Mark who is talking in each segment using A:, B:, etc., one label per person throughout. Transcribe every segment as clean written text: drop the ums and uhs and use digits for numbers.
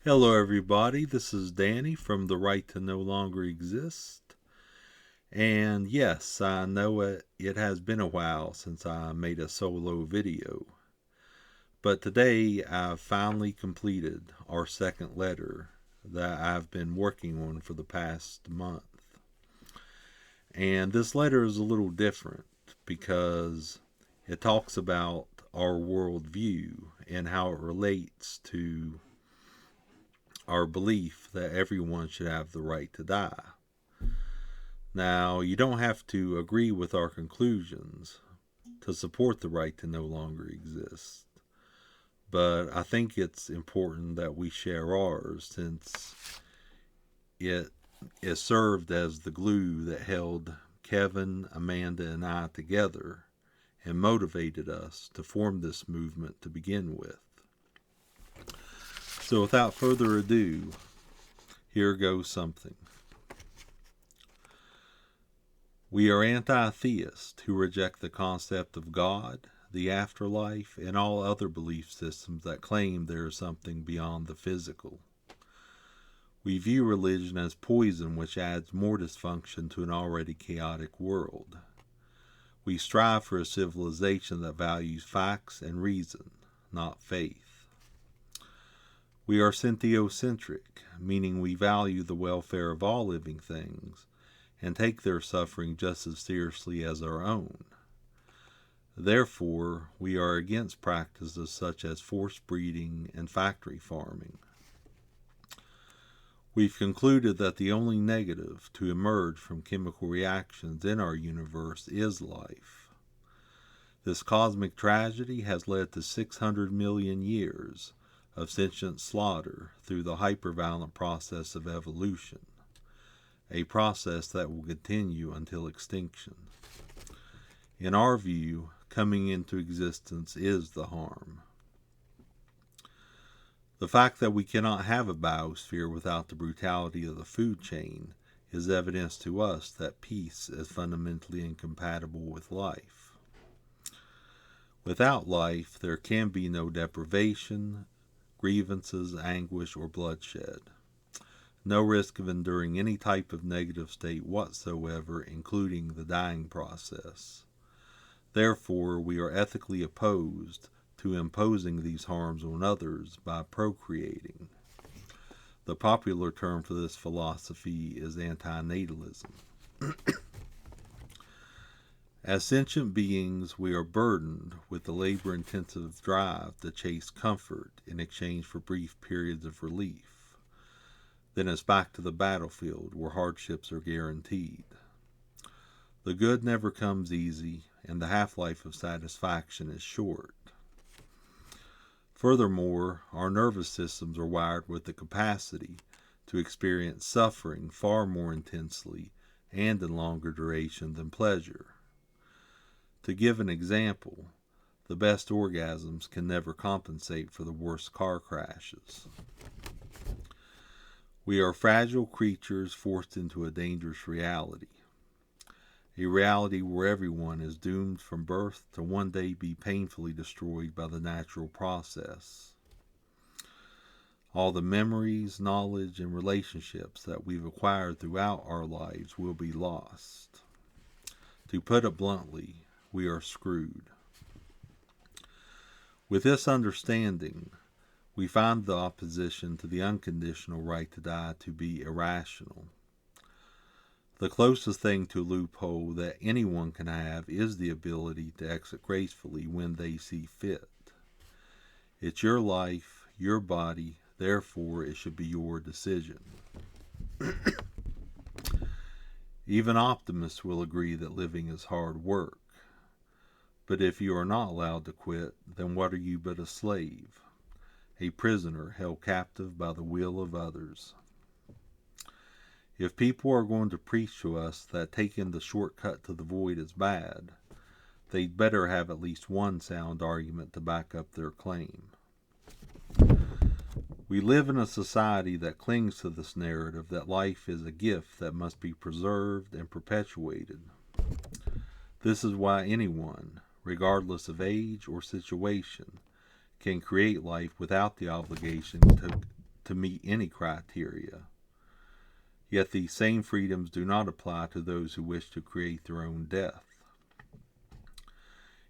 A: Hello, everybody. This is Danny from The Right to No Longer Exist. And yes, I know it has been a while since I made a solo video. But today I've finally completed our second letter that I've been working on for the past month. And this letter is a little different because it talks about our worldview and how it relates to our belief that everyone should have the right to die. Now, you don't have to agree with our conclusions to support the right to no longer exist, but I think it's important that we share ours since it served as the glue that held Kevin, Amanda, and I together and motivated us to form this movement to begin with. So without further ado, here goes something. We are anti-theists who reject the concept of God, the afterlife, and all other belief systems that claim there is something beyond the physical. We view religion as poison which adds more dysfunction to an already chaotic world. We strive for a civilization that values facts and reason, not faith. We are syntheocentric, meaning we value the welfare of all living things and take their suffering just as seriously as our own. Therefore, we are against practices such as forced breeding and factory farming. We've concluded that the only negative to emerge from chemical reactions in our universe is life. This cosmic tragedy has led to 600 million years of sentient slaughter through the hyperviolent process of evolution, a process that will continue until extinction. In our view, coming into existence is the harm. The fact that we cannot have a biosphere without the brutality of the food chain is evidence to us that peace is fundamentally incompatible with life. Without life, there can be no deprivation, grievances, anguish, or bloodshed. No risk of enduring any type of negative state whatsoever, including the dying process. Therefore, we are ethically opposed to imposing these harms on others by procreating. The popular term for this philosophy is antinatalism. As sentient beings, we are burdened with the labor-intensive drive to chase comfort in exchange for brief periods of relief. Then it's back to the battlefield where hardships are guaranteed. The good never comes easy, and the half-life of satisfaction is short. Furthermore, our nervous systems are wired with the capacity to experience suffering far more intensely and in longer duration than pleasure. To give an example, the best orgasms can never compensate for the worst car crashes. We are fragile creatures forced into a dangerous reality. A reality where everyone is doomed from birth to one day be painfully destroyed by the natural process. All the memories, knowledge, and relationships that we've acquired throughout our lives will be lost. To put it bluntly, we are screwed. With this understanding, we find the opposition to the unconditional right to die to be irrational. The closest thing to a loophole that anyone can have is the ability to exit gracefully when they see fit. It's your life, your body, therefore it should be your decision. Even optimists will agree that living is hard work. But if you are not allowed to quit, then what are you but a slave, a prisoner held captive by the will of others? If people are going to preach to us that taking the shortcut to the void is bad, they'd better have at least one sound argument to back up their claim. We live in a society that clings to this narrative that life is a gift that must be preserved and perpetuated. This is why anyone, regardless of age or situation, can create life without the obligation to meet any criteria. Yet these same freedoms do not apply to those who wish to create their own death.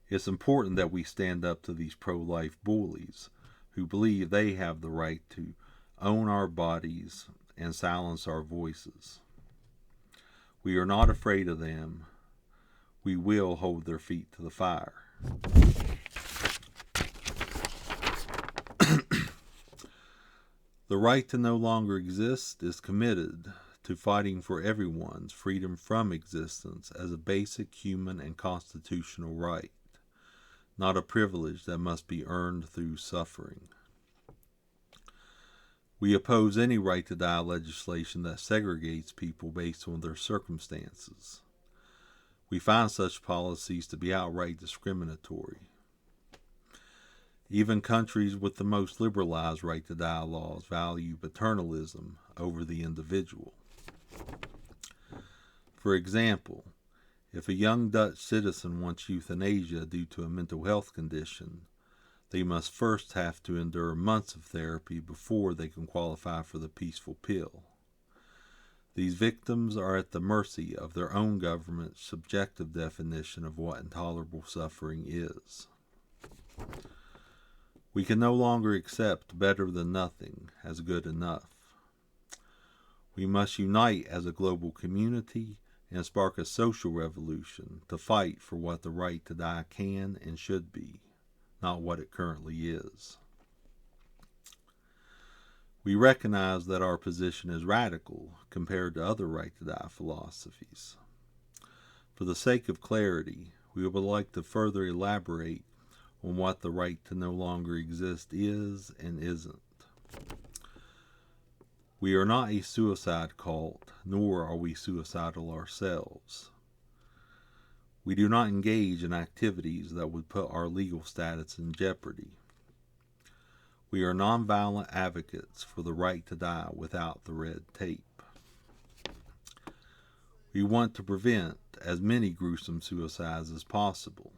A: It's important that we stand up to these pro-life bullies who believe they have the right to own our bodies and silence our voices. We are not afraid of them. We will hold their feet to the fire. The right to no longer exist is committed to fighting for everyone's freedom from existence as a basic human and constitutional right, not a privilege that must be earned through suffering. We oppose any right to die legislation that segregates people based on their circumstances. We find such policies to be outright discriminatory. Even countries with the most liberalized right to die laws value paternalism over the individual. For example, if a young Dutch citizen wants euthanasia due to a mental health condition, they must first have to endure months of therapy before they can qualify for the peaceful pill. These victims are at the mercy of their own government's subjective definition of what intolerable suffering is. We can no longer accept better than nothing as good enough. We must unite as a global community and spark a social revolution to fight for what the right to die can and should be, not what it currently is. We recognize that our position is radical compared to other right to die philosophies. For the sake of clarity, we would like to further elaborate on what the right to no longer exist is and isn't. We are not a suicide cult, nor are we suicidal ourselves. We do not engage in activities that would put our legal status in jeopardy. We are nonviolent advocates for the right to die without the red tape. We want to prevent as many gruesome suicides as possible.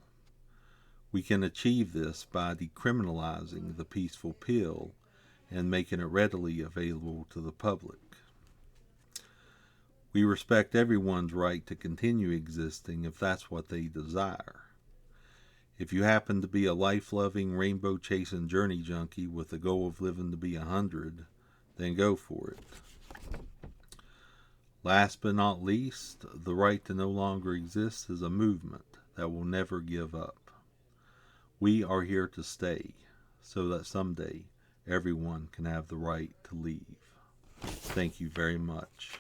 A: We can achieve this by decriminalizing the peaceful pill and making it readily available to the public. We respect everyone's right to continue existing if that's what they desire. If you happen to be a life-loving, rainbow-chasing journey junkie with the goal of living to be 100, then go for it. Last but not least, the right to no longer exist is a movement that will never give up. We are here to stay, so that someday everyone can have the right to leave. Thank you very much.